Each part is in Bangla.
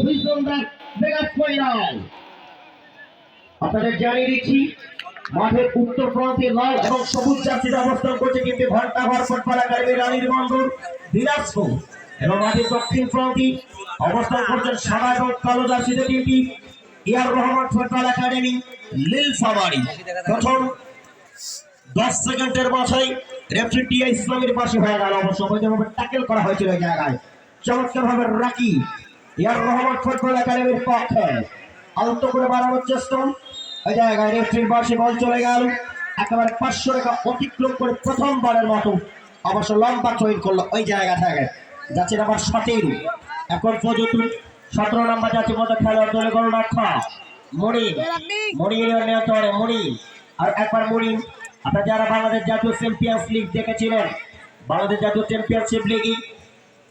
হুইসল দেন মেগা ফাইনাল। আপনাদের জানিয়ে দিচ্ছি মাঠের উত্তর প্রান্তে লাল এবং সবুজ জার্সিতে অবস্থান করছে কিন্তু ঘন্টাঘর ফুটবল একাডেমি রানীর বন্দর দিনাজপুর, এবং মাঠের দক্ষিণ প্রান্তে অবস্থান করছেন সাদা এবং কালো জার্সিতে টিমটি ইয়ার রহমান ফুটবল একাডেমি নীলফামারী। প্রথম 10 সেকেন্ডের মাথায় রেফারি টিয়া ইসলামের পাশে হয়ে গেল, অবশ্য অবৈধভাবে ট্যাকেল করা হয়েছিল এই জায়গায়। চমৎকার ভাবে রাকি ইয়ার রহমান ফুটবল একাডেমির পক্ষে আলতো করে বাড়ানোর চেষ্টা, ওই জায়গায় রেফারির পাশে বল চলে গেল একেবারে 500 রেখা অতিক্রম করে প্রথমবারের মতো অবশ্য লম্বা চয়েন করলো ওই জায়গা থেকে। যাচ্ছে নাম্বার 17, এখন পর্যন্ত 17 নাম্বার যাচ্ছে মতো খেলোয়াড় দলে গোলরক্ষক মনির আর একবার মনির। আপনারা যারা বাংলাদেশ জাতীয় চ্যাম্পিয়ন্স লিগ দেখেছিলেন, বাংলাদেশ জাতীয় চ্যাম্পিয়নশিপ লিগে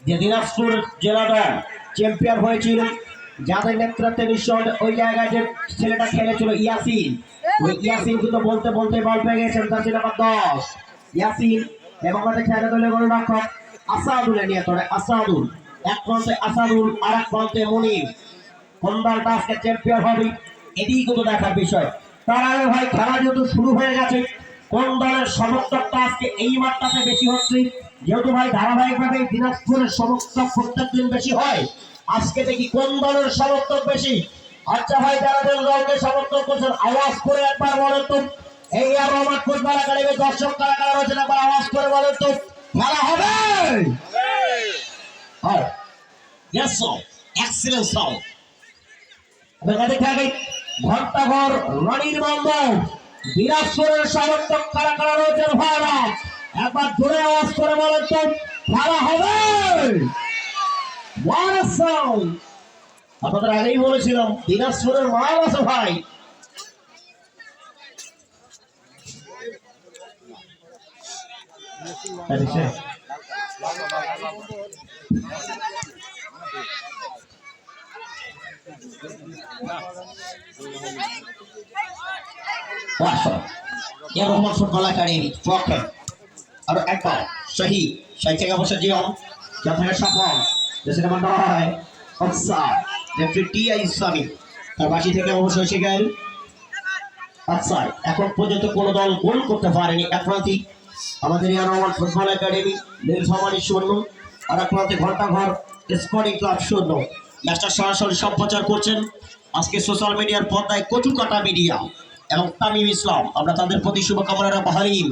যে দিনাজপুর জেলা দল চ্যাম্পিয়ন হয়েছিল, যাদের নেতৃত্বে নিঃসন্দেহে ওই জায়গায় যে ছেলেটা খেলেছিল ইয়াসিন, ওই ইয়াসিন কিন্তু বলতে বলতে বল পেয়ে গেছেন। তার ছিল নাম্বার 10 ইয়াসিন, এবং আমাদের খেলা দলের গোলরক্ষক আসাদুলের নিয়ে তোলে আসাদুল। এক প্রান্তে আসাদুল আর এক প্রান্তে মনির। কোন দলটা আজকে চ্যাম্পিয়ন হবে এটাই কিন্তু দেখার বিষয়। তার আগে ভাই খেলা যেহেতু শুরু হয়ে গেছে, কোন দলের সমর্থকটা আজকে এই মাঠটাতে বেশি হচ্ছে, যেহেতু ভাই ধারাবাহিকভাবে দিনাজপুরের সমর্থক প্রত্যেকদিন বেশি হয়, আজকে দেখি কোন দলের সমর্থক বেশি। আচ্ছা ভাই, যারা দলকে সমর্থন করছেন আওয়াজ করে একবার বলেন তো, এই আর রহমান ফুটবল একাডেমির দর্শক কারা কারা রয়েছেন একবার আওয়াজ করে বলেন তো, খেলা হবে? Yes sir, excellent sound. ঘন্টাঘর রানীর বন্দর দিনাজপুরের সমর্থক কারা কারা রয়েছেন ভাইরা একবার জোরে আওয়াজ করে বলেন তো, খেলা হবে? আপনাদের আগেই বলেছিলাম দিনাজপুরের মাল আছে ভাই। রহমান ফুটবল একাডেমি পক্ষে আরো একবার সহি থেকে বসে জীবন যা থেকে সফল দেশের নাম্বার 9 অফসাইড রেফারি টিয়া ইসলামী তার বাসি থেকে অবশ্যই এসে গেল অফসাইড। এখন পর্যন্ত কোন দল গোল করতে পারেনি। এক প্রান্তে আমাদের ইয়ার রহমান ফুটবল একাডেমি নীলফামারী 0, আর এক প্রান্তে ঘন্টাঘর স্পোর্টিং ক্লাব 0। ম্যাচটা সরাসরি সম্প্রচার করছেন আজকে সোশ্যাল মিডিয়ার পর্দায় কচুকাটা মিডিয়া এবং তামিম ইসলাম। আমরা তাদের প্রতি শুভকামনা রাখবো। হারিম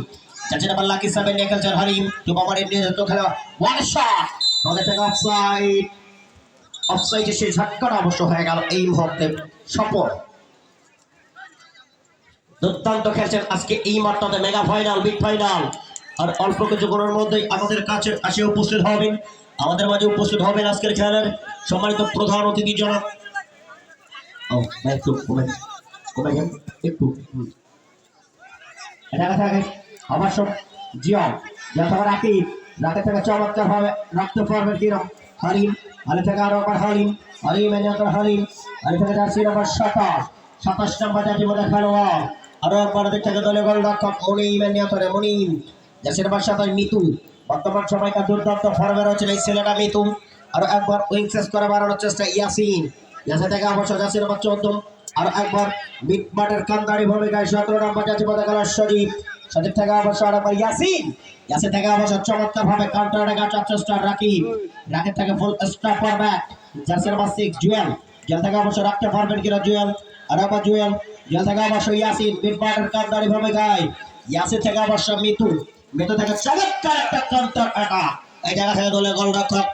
যাচ্ছে নাম্বার লাকি 7 নিয়ে খেলছেন হারিম, টুবামারের নেতৃত্ব খেলা ওয়ান শট তাদের থেকে অফসাইড। অফসাইডে সেই ঝটকাটা অবশ্য হয়ে গেল এই মুহূর্তে সফল। দুর্দান্ত খেলছেন আজকে এই মাঠটাতে মেগা ফাইনাল বিগ ফাইনাল। আর অল্প কিছুক্ষণের মধ্যেই আমাদের কাছে আসে উপস্থিত হবেন, আমাদের মাঝে উপস্থিত হবেন আজকের খেলার সম্মানিত প্রধান অতিথি জনাব একটু অবশ্য জিয়ন যত রাখি রাতে থেকে চমৎকার ভাবে রাখতে পারবেন কিরম হারিম আলে থেকে আরো একবার হারিম হারিম আলে থেকে যাচ্ছি নাম্বার 27 নম্বর জাতি মধ্যে খেলোয়াড় আরো একবার থেকে দলীয় গোলরক্ষক মনিম যাচ্ছে নাম্বার 27 মিতু। বর্তমান সময়কার দুর্দান্ত ফর্মে রয়েছেন এই ছেলেটা মিতু। আরো একবার উইংসেস করে বাড়ানোর চেষ্টা ইয়াসিন, যাচ্ছে থেকে অবশ্য যাচ্ছে নাম্বার 14 আর একবার মিটমাটের কান্দারি ভূমিকায় 17 নম্বর জাতি মধ্যে খেলোয়াড় সজীব থেকে অবশ্য আর একবার ইয়াসিন থেকে অবশ্য চমৎকার ভাবে কাউন্টার আটাকার চেষ্টা রাকিব থেকে full stopper back jersey number 6 Jewel থেকে অবশ্য রাখতে পারবেন কিনা জুয়েল, আর একবার জুয়েল থেকে অবশ্য ইয়াসিন মিটমাটের কান্দারি ভূমিকায় ইয়াসিন থেকে অবশ্য মিতু থেকে চমৎকার একটা কাউন্টার অ্যাটাক এই জায়গা থেকে দলের গোলরক্ষক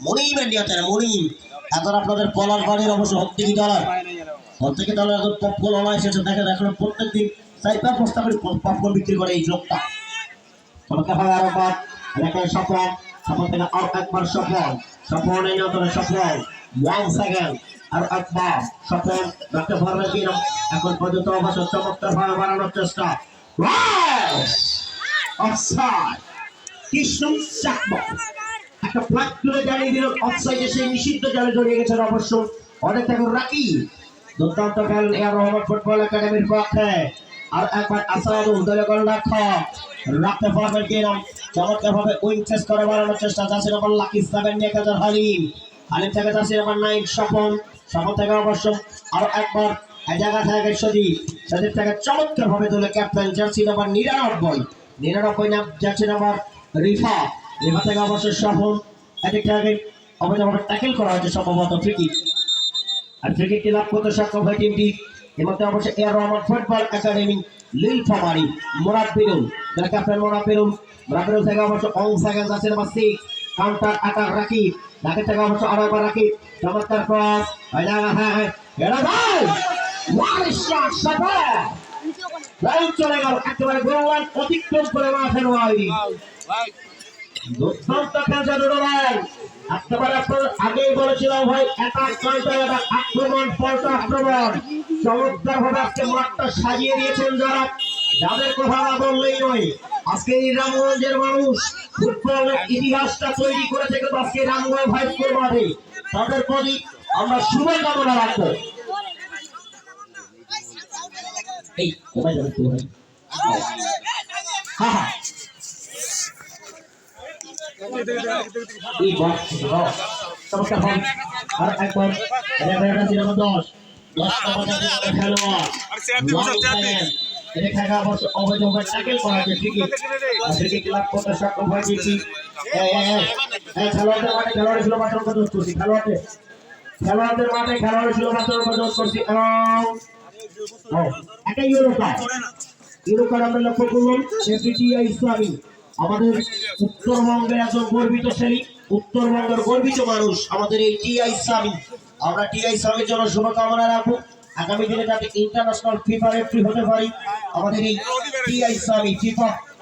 মনিমের নিয়ন্ত্রণে মনিম। এখন আপনাদের পলাশ বাড়ির অবশ্য হত্যাকি দলের এখন পপকর্ন অনলাইন এসেছে দেখেন, এখন প্রত্যেকদিন 4-5 বস্তা করে পপকর্ন বিক্রি করে এই লোকটা। চমৎকার ভাবে আরো একবার সফল থেকে আর একবার সফল নিয়ন্ত্রণে সফল 1 সেকেন্ড আর একবার সফল রাখতে পারবেন কিনা এখন পর্যন্ত অবশ্য চমৎকার ভাবে বাড়ানোর চেষ্টা। অফসাইড কৃষ্ণ চাকমা একটা ফ্ল্যাগ তুলে জানিয়ে দিল অফসাইডে সেই নিষিদ্ধ জালে জড়িয়ে গেছেন অবশ্য অনেক থেকে রাকি। দুর্দান্ত খেল এয়ার রহমান ফুটবল একাডেমির পক্ষে আর একবার আসাদুল দলীয় গোলরক্ষক রাখতে পারবেন কিনা চমৎকার ভাবে উইংসেস করে বাড়ানোর চেষ্টা যাচ্ছে নাম্বার লাকি 7 নিয়ে খেলছেন হালিম হালিম থেকে জার্সি নাম্বার 9 স্বপন থেকে অবশ্য আরো একবার এই জায়গা থেকে সদীপ থেকে চমৎকার ভাবে তুলে ক্যাপ্টেন জার্সি নাম্বার 99 নাম জার্সি নাম্বার রিফা থেকে অবশ্য স্বপন এদিক থেকে অবৈধভাবে ট্যাকেল করা হয়েছে সম্ভবত ফ্রিকিক আর ফ্রিকিকটি লাভ করতে সক্ষম হয় টিমটি এর মধ্যে অবশ্য এয়ার রহমান ফুটবল একাডেমি লীলফামারী মোরাব্বিরুল যারা ক্যাপ্টেন মোরাব্বিরুল থেকে অবশ্য অং সেকেন্ড আছে নাম্বার 6 কাউন্টার অ্যাটাক রাকিব থেকে অবশ্য আরো একবার রাকিব চমৎকার ক্রস হ্যাঁ এরা ভাই ওয়ারিশ শট সাফার রাইট চলে গেল একেবারে গোল লাইন অতিক্রম করে মাঠের বাইরে দুর্দান্ত খেলছে দুটো ভাই একেবারে আপনার আগেই বলেছিলাম ভাই অ্যাটাক কাউন্টার অ্যাটাক আক্রমণ পাল্টা আক্রমণ চমৎকার ভাবে আজকে মাঠটা সাজিয়ে দিয়েছেন যারা যাদের কথা না বললেই নয় আজকে এই রামগঞ্জের মানুষ ফুটবলের ইতিহাসটা তৈরি করেছে কিন্তু আজকে রামগঞ্জ হাইস্কুল মাঠে তাদের প্রতি আমরা শুভকামনা রাখবো এই কোথায় যাবে তুই ভাই হ্যাঁ এই বক্স চমৎকার ভাই আর একবার এটা ছিল 10 নম্বর খেলোয়াড় এটা খেলা অবশ্য অবৈধভাবে ট্যাকেল করা হয়েছে ফ্রিকিক লাভ করতে সক্ষম হয়েছে খেলোয়াড়দের মাঠে খেলোয়াড় ছিল মাত্র উপযোগ করছি খেলোয়াড়দের মাঠে খেলোয়াড় ছিল মাত্র উপযোগ করছি এবং একটা ইউরো কার্ড আমরা লক্ষ্য করলাম টিআই ইসলামী আমাদের উত্তরবঙ্গের একজন গর্বিত শ্রেণী উত্তরবঙ্গের গর্বিত মানুষ আমাদের এই টিআই ইসলামী আমরা টিআই ইসলামের জন্য শুভকামনা রাখবো আগামী দিনে যাতে ইন্টারন্যাশনাল ফিফা রেফারি হতে পারি আমাদের এই টিআই ইসলামী ফিফা